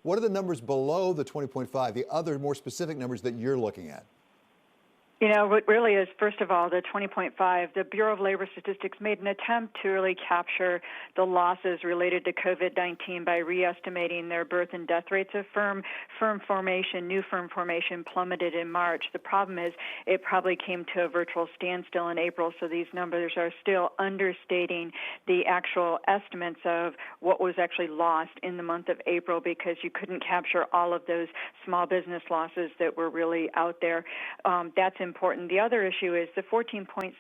What are the numbers below the 20.5, the other more specific numbers that you're looking at? You know, what really is, first of all, the 20.5, the Bureau of Labor Statistics made an attempt to really capture the losses related to COVID-19 by re-estimating their birth and death rates of firm formation. New firm formation plummeted in March. The problem is it probably came to a virtual standstill in April, so these numbers are still understating the actual estimates of what was actually lost in the month of April, because you couldn't capture all of those small business losses that were really out there. That's important. The other issue is the 14.7%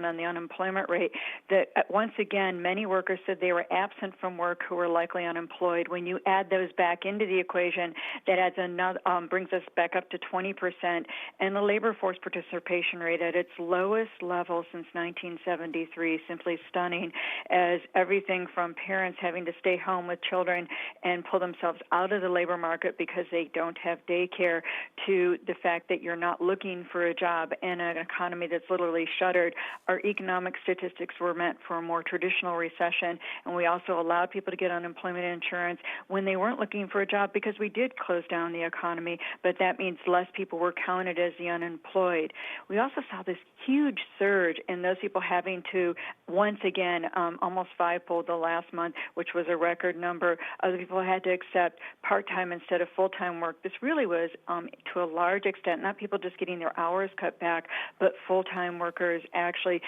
on the unemployment rate, that once again, many workers said they were absent from work who were likely unemployed. When you add those back into the equation, that adds another, brings us back up to 20%, and the labor force participation rate at its lowest level since 1973, simply stunning, as everything from parents having to stay home with children and pull themselves out of the labor market because they don't have daycare, to the fact that you're not looking for a job in an economy that's literally shuttered. Our economic statistics were meant for a more traditional recession, and we also allowed people to get unemployment insurance when they weren't looking for a job, because we did close down the economy, but that means less people were counted as the unemployed. We also saw this huge surge in those people having to, once again, almost fivefold the last month, which was a record number. Other people had to accept part-time instead of full-time work. This really was, to a large extent, not people just getting their hours cut back, but full-time workers actually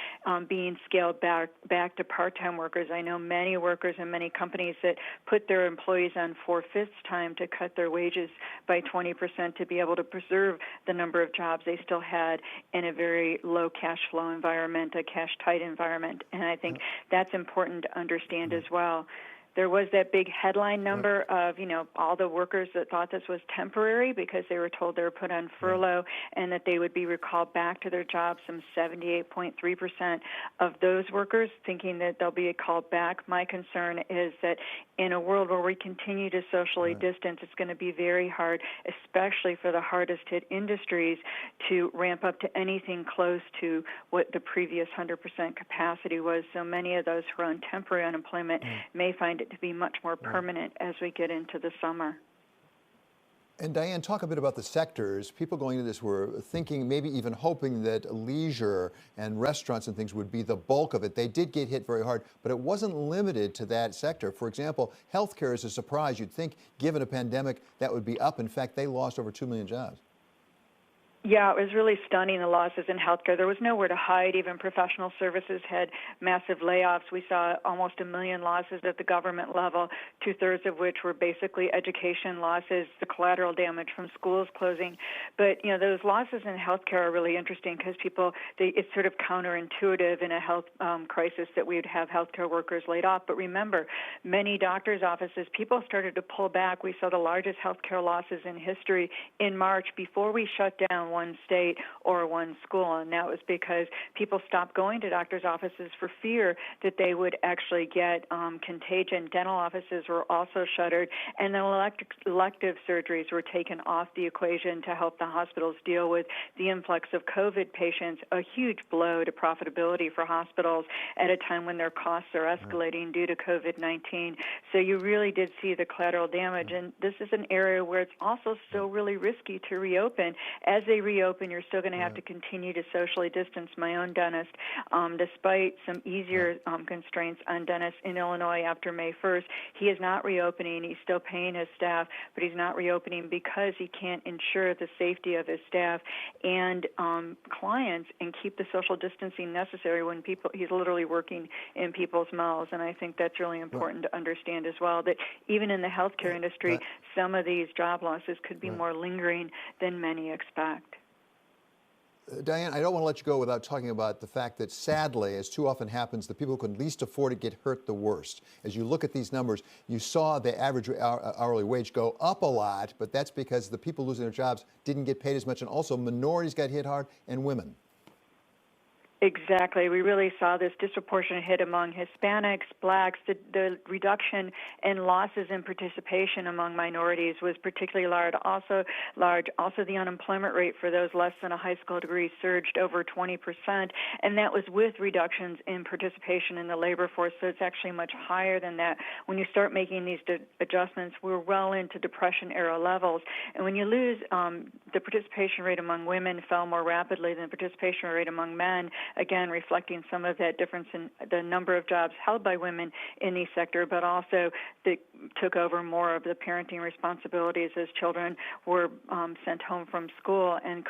being scaled back to part-time workers. I know many workers and many companies that put their employees on 4/5 time to cut their wages by 20% to be able to preserve the number of jobs they still had in a very low cash flow environment, a cash tight environment. And I think that's important to understand as well. There was that big headline number of, all the workers that thought this was temporary because they were told they were put on furlough and that they would be recalled back to their jobs. Some 78.3% of those workers thinking that they'll be called back. My concern is that in a world where we continue to socially distance, it's going to be very hard, especially for the hardest hit industries, to ramp up to anything close to what the previous 100% capacity was. So many of those who are on temporary unemployment may find it to be much more permanent as we get into the summer. And Diane, talk a bit about the sectors. People going into this were thinking, maybe even hoping, that leisure and restaurants and things would be the bulk of it. They did get hit very hard, but it wasn't limited to that sector. For example, healthcare is a surprise. You'd think, given a pandemic, that would be up. In fact, they lost over 2 million jobs. Yeah, it was really stunning, the losses in healthcare. There was nowhere to hide. Even professional services had massive layoffs. We saw almost 1 million losses at the government level, 2/3 of which were basically education losses, the collateral damage from schools closing. But, those losses in healthcare are really interesting because it's sort of counterintuitive in a health crisis that we would have healthcare workers laid off. But remember, many doctors' offices, people started to pull back. We saw the largest healthcare losses in history in March before we shut down one state or one school, and that was because people stopped going to doctors' offices for fear that they would actually get contagion. Dental offices were also shuttered, and then elective surgeries were taken off the equation to help the hospitals deal with the influx of COVID patients, a huge blow to profitability for hospitals at a time when their costs are escalating due to COVID-19. So you really did see the collateral damage, and this is an area where it's also still really risky to reopen. As they reopen, you're still going to have to continue to socially distance. My own dentist, despite some easier constraints on dentists in Illinois after May 1st, he is not reopening. He's still paying his staff, but he's not reopening because he can't ensure the safety of his staff and clients and keep the social distancing necessary when he's literally working in people's mouths. And I think that's really important to understand as well, that even in the healthcare industry, some of these job losses could be more lingering than many expect. Diane, I don't want to let you go without talking about the fact that, sadly, as too often happens, the people who can least afford it get hurt the worst. As you look at these numbers, you saw the average hourly wage go up a lot, but that's because the people losing their jobs didn't get paid as much, and also minorities got hit hard, and women. Exactly. We really saw this disproportionate hit among Hispanics, blacks. The reduction in losses in participation among minorities was particularly large. Also, the unemployment rate for those less than a high school degree surged over 20%, and that was with reductions in participation in the labor force. So it's actually much higher than that. When you start making these adjustments, we're well into Depression-era levels. And when you lose, the participation rate among women fell more rapidly than the participation rate among men, again reflecting some of that difference in the number of jobs held by women in these sectors, but also they took over more of the parenting responsibilities as children were sent home from school and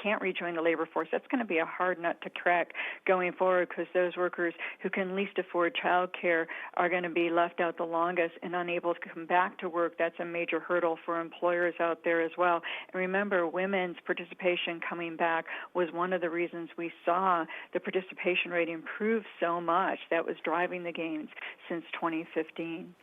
can't rejoin the labor force. That's going to be a hard nut to crack going forward, because those workers who can least afford child care are going to be left out the longest and unable to come back to work. That's a major hurdle for employers out there as well. And remember, women's participation coming back was one of the reasons we saw the participation rate improved so much. That was driving the gains since 2015.